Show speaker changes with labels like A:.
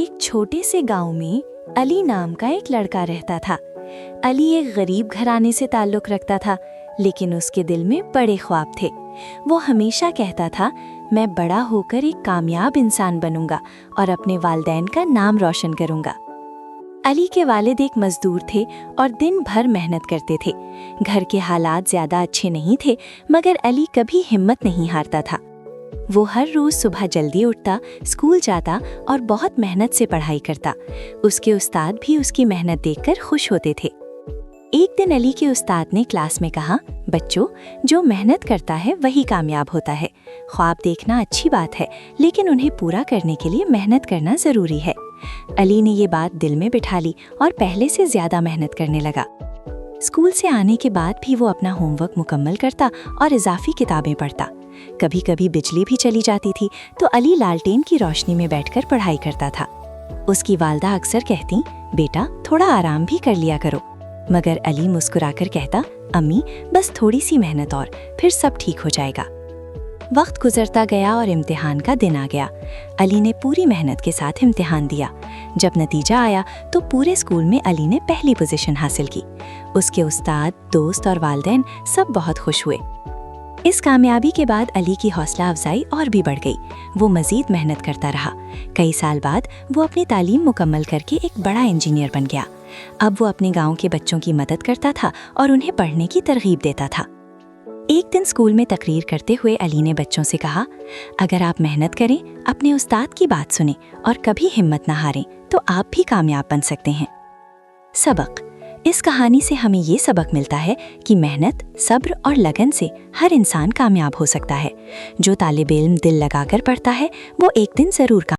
A: एक छोटे से गांव में अली नाम का एक लड़का रहता था। अली एक गरीब घराने से ताल्लुक रखता था, लेकिन उसके दिल में बड़े ख्वाब थे। वो हमेशा कहता था, मैं बड़ा होकर एक कामयाब इंसान बनूंगा और अपने वालिदैन का नाम रोशन करूंगा। अली के वालिद एक मजदूर थे और दिन भर मेहनत करते थे। घर के हालात ज्यादा अच्छे नहीं थे, मगर अली कभी हिम्मत नहीं हारता था। वो हर रोज सुबह जल्दी उठता, स्कूल जाता और बहुत मेहनत से पढ़ाई करता। उसके उस्ताद भी उसकी मेहनत देखकर खुश होते थे। एक दिन अली के उस्ताद ने क्लास में कहा, बच्चों, जो मेहनत करता है वही कामयाब होता है। ख्वाब देखना अच्छी बात है, लेकिन उन्हें पूरा करने के लिए मेहनत करना जरूरी है। अली ने ये बात दिल में बिठा ली और पहले से ज्यादा मेहनत करने लगा। स्कूल से आने के बाद भी वो अपना होमवर्क मुकम्मल करता और इजाफी किताबें पढ़ता। कभी कभी बिजली भी चली जाती थी तो अली लालटेन की रोशनी में बैठकर पढ़ाई करता था। उसकी वालदा अक्सर कहती, बेटा थोड़ा आराम भी कर लिया करो, मगर अली मुस्कुराकर कहता, अम्मी बस थोड़ी सी मेहनत और, फिर सब ठीक हो जाएगा। वक्त गुजरता गया और इम्तिहान का दिन आ गया। अली ने पूरी मेहनत के साथ इम्तिहान दिया। जब नतीजा आया तो पूरे स्कूल में अली ने पहली पोजीशन हासिल की। उसके उस्ताद, दोस्त और वालिदैन सब बहुत खुश हुए। इस कामयाबी के बाद अली की हौसला अफजाई और भी बढ़ गई। वो मजीद मेहनत करता रहा। कई साल बाद वो अपनी तालीम मुकम्मल करके एक बड़ा इंजीनियर बन गया। अब वो अपने गांव के बच्चों की मदद करता था और उन्हें पढ़ने की तरगीब देता था। एक दिन स्कूल में तकरीर करते हुए अली ने बच्चों से कहा, अगर आप मेहनत करें, अपने उस्ताद की बात सुनें और कभी हिम्मत न हारें, तो आप भी कामयाब बन सकते हैं। सबक: इस कहानी से हमें ये सबक मिलता है कि मेहनत, सब्र और लगन से हर इंसान कामयाब हो सकता है। जो तालिब इल्म दिल लगाकर पढ़ता है, वो एक दिन जरूर